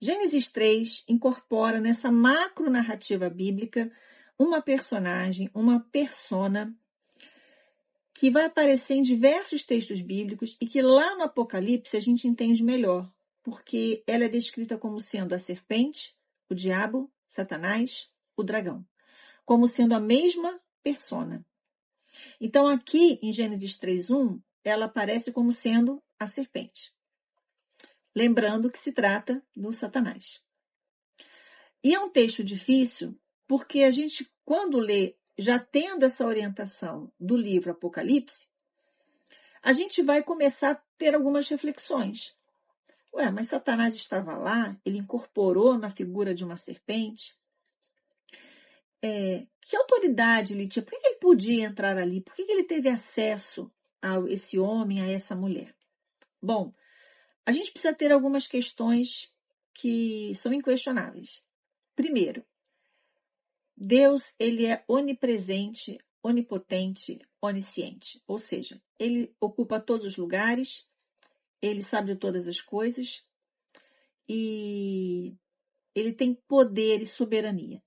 Gênesis 3 incorpora nessa macro narrativa bíblica uma personagem, uma persona que vai aparecer em diversos textos bíblicos e que lá no Apocalipse a gente entende melhor, porque ela é descrita como sendo a serpente, o diabo, Satanás, o dragão, como sendo a mesma persona. Então aqui em Gênesis 3:1, ela aparece como sendo a serpente. Lembrando que se trata do Satanás. E é um texto difícil, porque a gente, quando lê, já tendo essa orientação do livro Apocalipse, a gente vai começar a ter algumas reflexões. Ué, mas Satanás estava lá, ele incorporou na figura de uma serpente. Que autoridade ele tinha? Por que ele podia entrar ali? Por que ele teve acesso a esse homem, a essa mulher? Bom, a gente precisa ter algumas questões que são inquestionáveis. Primeiro, Deus, ele é onipresente, onipotente, onisciente. Ou seja, ele ocupa todos os lugares, ele sabe de todas as coisas e ele tem poder e soberania.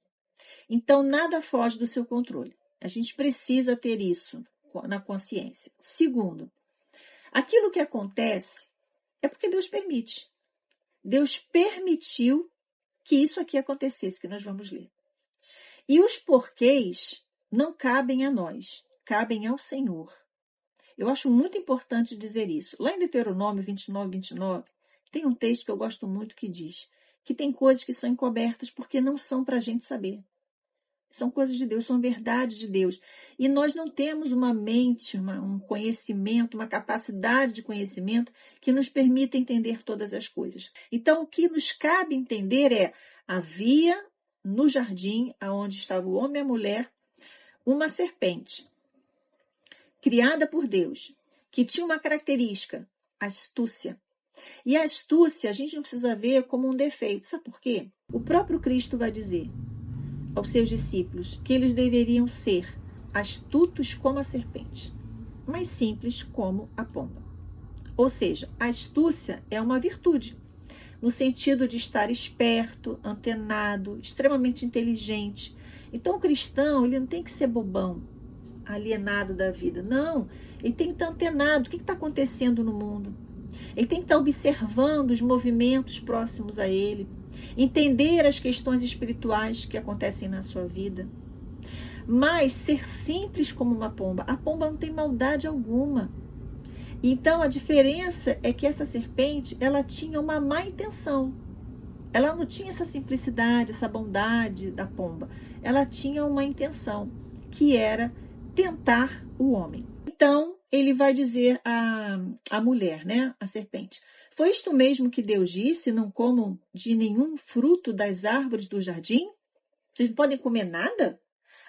Então, nada foge do seu controle. A gente precisa ter isso na consciência. Segundo, aquilo que acontece é porque Deus permite. Deus permitiu que isso aqui acontecesse, que nós vamos ler. E os porquês não cabem a nós, cabem ao Senhor. Eu acho muito importante dizer isso. Lá em Deuteronômio 29:29, tem um texto que eu gosto muito que diz que tem coisas que são encobertas porque não são para a gente saber. São coisas de Deus, são verdades de Deus. E nós não temos uma mente, um conhecimento, uma capacidade de conhecimento que nos permita entender todas as coisas. Então, o que nos cabe entender é: havia no jardim, onde estava o homem e a mulher, uma serpente, criada por Deus, que tinha uma característica, astúcia. E a astúcia a gente não precisa ver como um defeito. Sabe por quê? O próprio Cristo vai dizer aos seus discípulos que eles deveriam ser astutos como a serpente, mas simples como a pomba. Ou seja, a astúcia é uma virtude, no sentido de estar esperto, antenado, extremamente inteligente. Então, o cristão, ele não tem que ser bobão, alienado da vida. Não, ele tem que estar antenado. O que está acontecendo no mundo? Ele tem que estar observando os movimentos próximos a ele, entender as questões espirituais que acontecem na sua vida. Mas ser simples como uma pomba. A pomba não tem maldade alguma. Então, a diferença é que essa serpente, ela tinha uma má intenção. Ela não tinha essa simplicidade, essa bondade da pomba. Ela tinha uma intenção, que era tentar o homem. Então, ele vai dizer à mulher, né, a serpente: foi isto mesmo que Deus disse, não comam de nenhum fruto das árvores do jardim? Vocês não podem comer nada?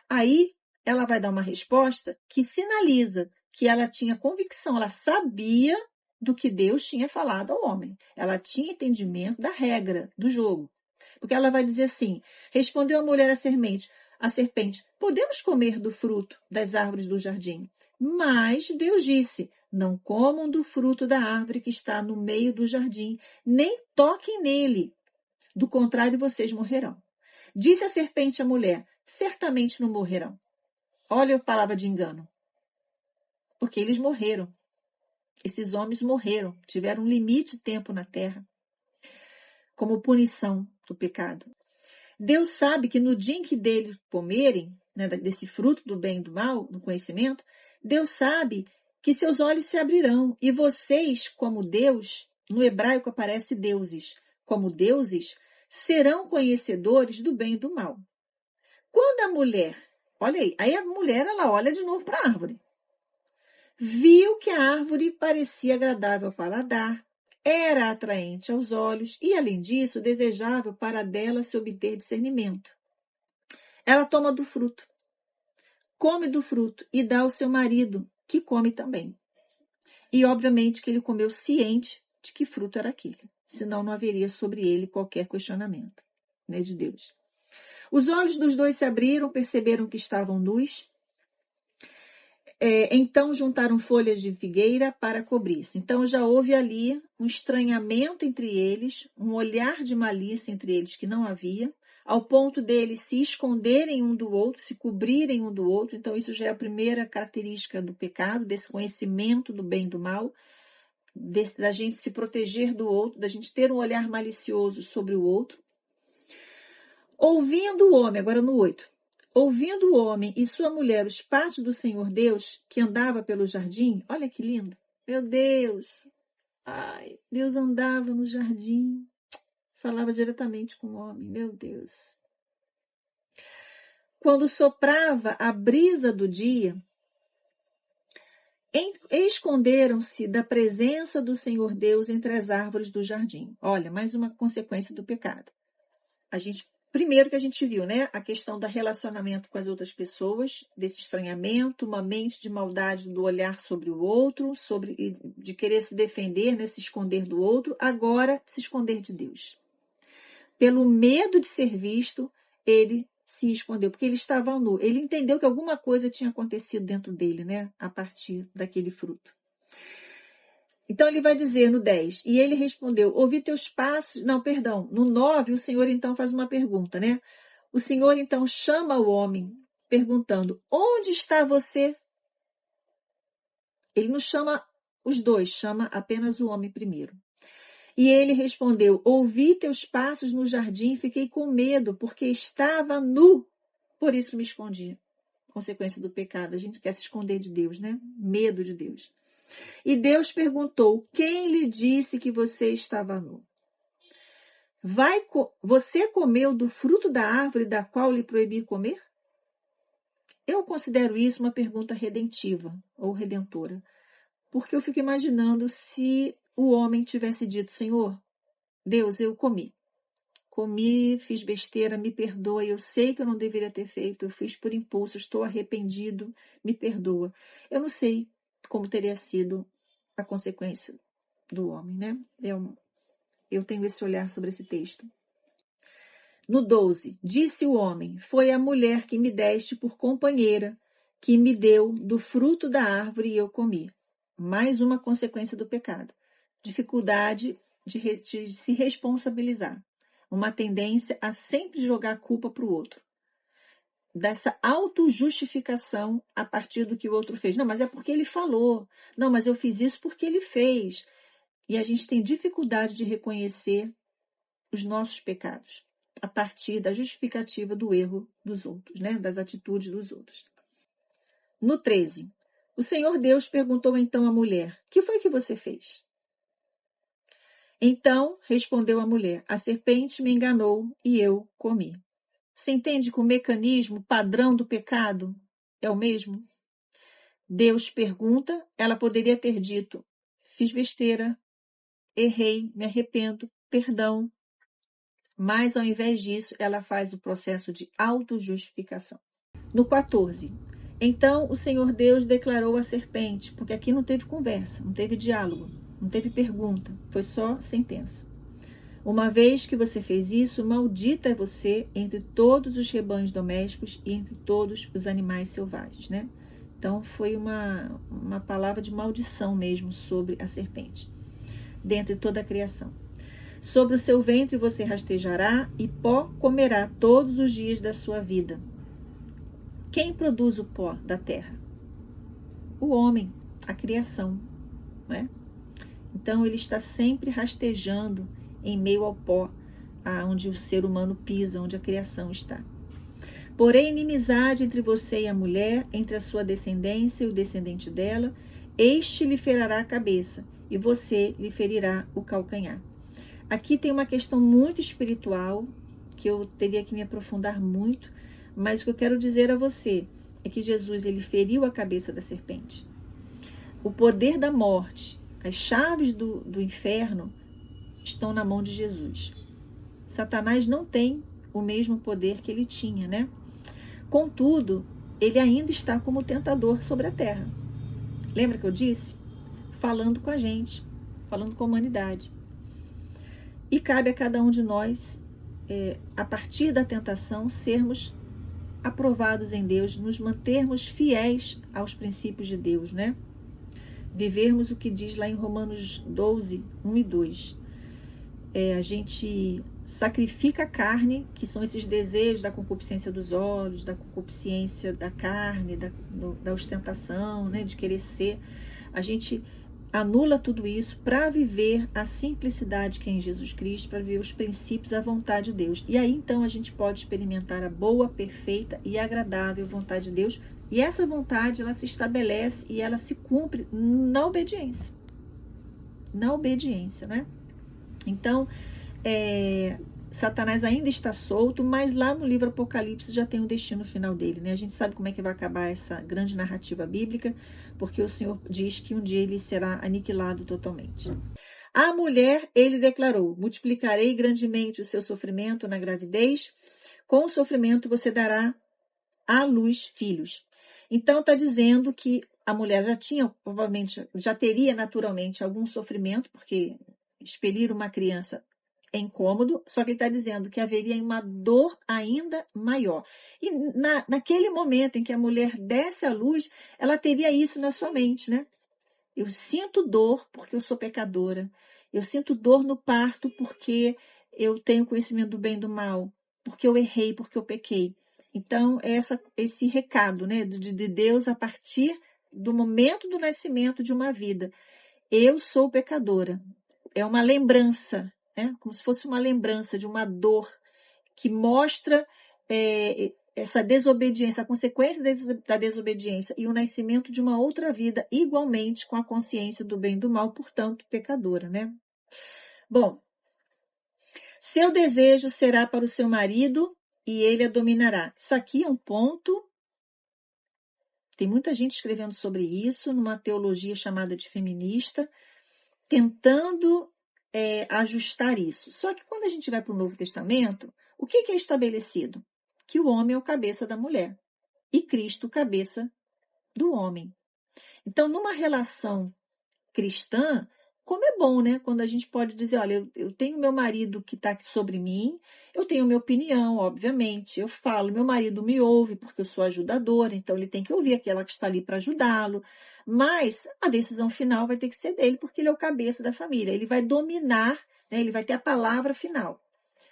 Aí, ela vai dar uma resposta que sinaliza que ela tinha convicção, ela sabia do que Deus tinha falado ao homem. Ela tinha entendimento da regra do jogo. Porque ela vai dizer assim: respondeu a mulher à serpente, podemos comer do fruto das árvores do jardim. Mas Deus disse, não comam do fruto da árvore que está no meio do jardim, nem toquem nele. Do contrário, vocês morrerão. Disse a serpente à mulher, certamente não morrerão. Olha a palavra de engano. Porque eles morreram. Esses homens morreram, tiveram um limite de tempo na terra, como punição do pecado. Deus sabe que no dia em que deles comerem, né, desse fruto do bem e do mal, do conhecimento, Deus sabe que seus olhos se abrirão e vocês, como Deus, no hebraico aparece deuses, como deuses, serão conhecedores do bem e do mal. Quando a mulher, olha aí a mulher, ela olha de novo para a árvore. Viu que a árvore parecia agradável ao paladar, era atraente aos olhos e, além disso, desejável para dela se obter discernimento. Ela toma do fruto, come do fruto e dá ao seu marido, que come também. E, obviamente, que ele comeu ciente de que fruto era aquele, senão não haveria sobre ele qualquer questionamento, né, de Deus. Os olhos dos dois se abriram, perceberam que estavam nus. Então juntaram folhas de figueira para cobrir-se. Então já houve ali um estranhamento entre eles, um olhar de malícia entre eles que não havia, ao ponto deles se esconderem um do outro, se cobrirem um do outro. Então isso já é a primeira característica do pecado, desse conhecimento do bem e do mal, da gente se proteger do outro, da gente ter um olhar malicioso sobre o outro. Ouvindo o homem, agora no 8, ouvindo o homem e sua mulher os passos do Senhor Deus, que andava pelo jardim, olha que lindo, meu Deus, ai, Deus andava no jardim, falava diretamente com o homem, meu Deus. Quando soprava a brisa do dia, esconderam-se da presença do Senhor Deus entre as árvores do jardim. Olha, mais uma consequência do pecado. Primeiro que a gente viu, né? A questão do relacionamento com as outras pessoas, desse estranhamento, uma mente de maldade do olhar sobre o outro, de querer se defender, né? Se esconder do outro, agora se esconder de Deus. Pelo medo de ser visto, ele se escondeu, porque ele estava nu. Ele entendeu que alguma coisa tinha acontecido dentro dele, né? A partir daquele fruto. Então, ele vai dizer no 10, e ele respondeu, ouvi teus passos, não, perdão, no 9, o Senhor então faz uma pergunta, né? O Senhor então chama o homem, perguntando, onde está você? Ele não chama os dois, chama apenas o homem primeiro. E ele respondeu, ouvi teus passos no jardim, fiquei com medo, porque estava nu, por isso me escondi. Consequência do pecado, a gente quer se esconder de Deus, né? Medo de Deus. E Deus perguntou, quem lhe disse que você estava nu? Você comeu do fruto da árvore da qual lhe proibi comer? Eu considero isso uma pergunta redentiva ou redentora, porque eu fico imaginando se o homem tivesse dito, Senhor, Deus, eu comi, fiz besteira, me perdoa, eu sei que eu não deveria ter feito, eu fiz por impulso, estou arrependido, me perdoa. Eu não sei como teria sido a consequência do homem, né? Eu tenho esse olhar sobre esse texto. No 12, disse o homem, foi a mulher que me deste por companheira, que me deu do fruto da árvore e eu comi. Mais uma consequência do pecado. Dificuldade de se responsabilizar. Uma tendência a sempre jogar a culpa para o outro. Dessa autojustificação a partir do que o outro fez. Não, mas é porque ele falou. Não, mas eu fiz isso porque ele fez. E a gente tem dificuldade de reconhecer os nossos pecados a partir da justificativa do erro dos outros, né? Das atitudes dos outros. No 13, o Senhor Deus perguntou então à mulher, que foi que você fez? Então respondeu a mulher, a serpente me enganou e eu comi. Você entende que o mecanismo padrão do pecado é o mesmo? Deus pergunta, ela poderia ter dito, fiz besteira, errei, me arrependo, perdão. Mas, ao invés disso, ela faz o processo de autojustificação. No 14, então o Senhor Deus declarou à serpente, porque aqui não teve conversa, não teve diálogo, não teve pergunta, foi só sentença. Uma vez que você fez isso, maldita é você entre todos os rebanhos domésticos e entre todos os animais selvagens, né? Então, foi uma palavra de maldição mesmo sobre a serpente, dentre toda a criação. Sobre o seu ventre você rastejará e pó comerá todos os dias da sua vida. Quem produz o pó da terra? O homem, a criação, não é? Então, ele está sempre rastejando em meio ao pó, onde o ser humano pisa, onde a criação está. Porém, inimizade entre você e a mulher, entre a sua descendência e o descendente dela, este lhe ferará a cabeça e você lhe ferirá o calcanhar. Aqui tem uma questão muito espiritual, que eu teria que me aprofundar muito, mas o que eu quero dizer a você é que Jesus, ele feriu a cabeça da serpente. O poder da morte, as chaves do inferno estão na mão de Jesus. Satanás não tem o mesmo poder que ele tinha, né? Contudo, ele ainda está como tentador sobre a terra. Lembra que eu disse? Falando com a gente, falando com a humanidade. E cabe a cada um de nós, a partir da tentação, sermos aprovados em Deus, nos mantermos fiéis aos princípios de Deus, né? Vivermos o que diz lá em Romanos 12, 1 e 2. A gente sacrifica a carne, que são esses desejos da concupiscência dos olhos, da concupiscência da carne, da ostentação, né, de querer ser. A gente anula tudo isso para viver a simplicidade que é em Jesus Cristo, para viver os princípios, a vontade de Deus. E aí, então, a gente pode experimentar a boa, perfeita e agradável vontade de Deus. E essa vontade, ela se estabelece e ela se cumpre na obediência. Na obediência, né? Então, Satanás ainda está solto, mas lá no livro Apocalipse já tem o destino final dele, né? A gente sabe como é que vai acabar essa grande narrativa bíblica, porque o Senhor diz que um dia ele será aniquilado totalmente. A mulher, ele declarou: multiplicarei grandemente o seu sofrimento na gravidez, com o sofrimento você dará à luz filhos. Então, está dizendo que a mulher provavelmente, já teria naturalmente algum sofrimento, porque expelir uma criança é incômodo, só que ele está dizendo que haveria uma dor ainda maior. E naquele momento em que a mulher desce à luz, ela teria isso na sua mente, né? Eu sinto dor porque eu sou pecadora. Eu sinto dor no parto porque eu tenho conhecimento do bem e do mal, porque eu errei, porque eu pequei. Então, esse recado, né, de Deus a partir do momento do nascimento de uma vida. Eu sou pecadora. É uma lembrança, né? Como se fosse uma lembrança de uma dor que mostra essa desobediência, a consequência da desobediência e o nascimento de uma outra vida igualmente com a consciência do bem e do mal, portanto, pecadora, né? Bom, seu desejo será para o seu marido e ele a dominará. Isso aqui é um ponto. Tem muita gente escrevendo sobre isso numa teologia chamada de feminista, tentando ajustar isso. Só que quando a gente vai para o Novo Testamento, o que é estabelecido? Que o homem é o cabeça da mulher e Cristo o cabeça do homem. Então, numa relação cristã, como é bom, né? Quando a gente pode dizer, olha, eu tenho meu marido que está aqui sobre mim, eu tenho minha opinião, obviamente, eu falo, meu marido me ouve porque eu sou ajudadora, então ele tem que ouvir aquela que está ali para ajudá-lo, mas a decisão final vai ter que ser dele, porque ele é o cabeça da família, ele vai dominar, né? Ele vai ter a palavra final.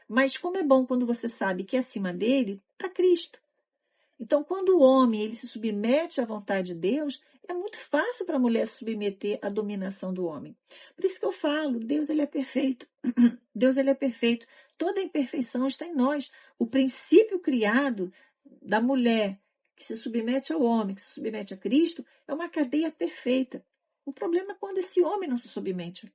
Mas como é bom quando você sabe que acima dele está Cristo. Então, quando o homem ele se submete à vontade de Deus, é muito fácil para a mulher se submeter à dominação do homem. Por isso que eu falo, Deus ele é perfeito. Deus ele é perfeito. Toda a imperfeição está em nós. O princípio criado da mulher que se submete ao homem, que se submete a Cristo, é uma cadeia perfeita. O problema é quando esse homem não se submete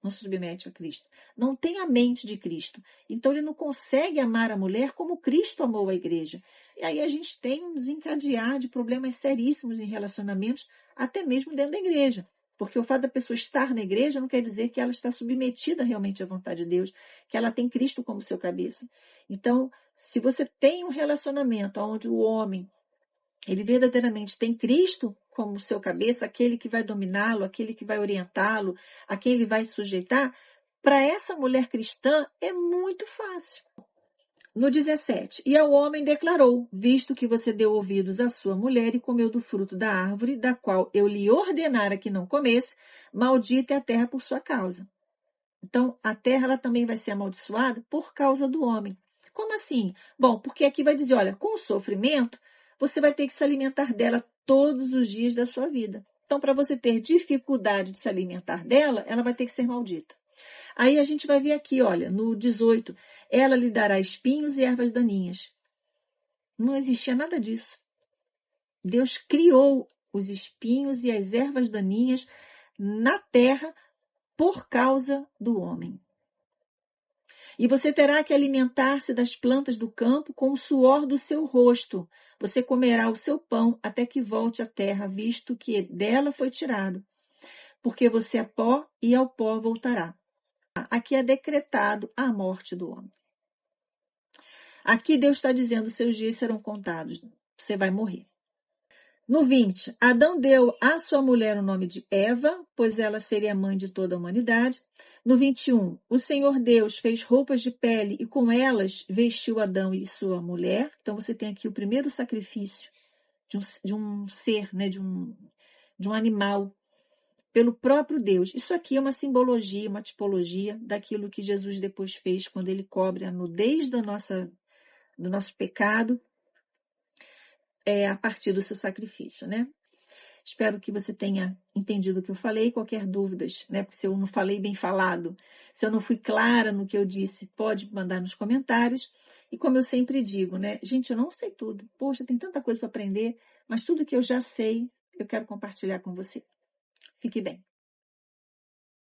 a Cristo. Não tem a mente de Cristo. Então, ele não consegue amar a mulher como Cristo amou a igreja. E aí a gente tem um desencadear de problemas seríssimos em relacionamentos, até mesmo dentro da igreja. Porque o fato da pessoa estar na igreja não quer dizer que ela está submetida realmente à vontade de Deus, que ela tem Cristo como seu cabeça. Então, se você tem um relacionamento onde o homem ele verdadeiramente tem Cristo como seu cabeça, aquele que vai dominá-lo, aquele que vai orientá-lo, a quem ele vai sujeitar, para essa mulher cristã é muito fácil. No 17, e ao homem declarou, visto que você deu ouvidos à sua mulher e comeu do fruto da árvore, da qual eu lhe ordenara que não comesse, maldita é a terra por sua causa. Então, a terra ela também vai ser amaldiçoada por causa do homem. Como assim? Bom, porque aqui vai dizer, olha, com o sofrimento, você vai ter que se alimentar dela todos os dias da sua vida. Então, para você ter dificuldade de se alimentar dela, ela vai ter que ser maldita. Aí a gente vai ver aqui, olha, no 18, ela lhe dará espinhos e ervas daninhas. Não existia nada disso. Deus criou os espinhos e as ervas daninhas na terra por causa do homem. E você terá que alimentar-se das plantas do campo com o suor do seu rosto. Você comerá o seu pão até que volte à terra, visto que dela foi tirado. Porque você é pó e ao pó voltará. Aqui é decretado a morte do homem. Aqui Deus está dizendo, seus dias serão contados. Você vai morrer. No 20, Adão deu à sua mulher o nome de Eva, pois ela seria a mãe de toda a humanidade. No 21, o Senhor Deus fez roupas de pele e com elas vestiu Adão e sua mulher. Então você tem aqui o primeiro sacrifício de um ser, né, de um animal, pelo próprio Deus. Isso aqui é uma simbologia, uma tipologia daquilo que Jesus depois fez quando ele cobre a nudez do nosso pecado, a partir do seu sacrifício, né? Espero que você tenha entendido o que eu falei. Qualquer dúvidas, né? Porque se eu não falei bem falado, se eu não fui clara no que eu disse, pode mandar nos comentários. E como eu sempre digo, né? Gente, eu não sei tudo. Poxa, tem tanta coisa para aprender, mas tudo que eu já sei, eu quero compartilhar com você. Fique bem.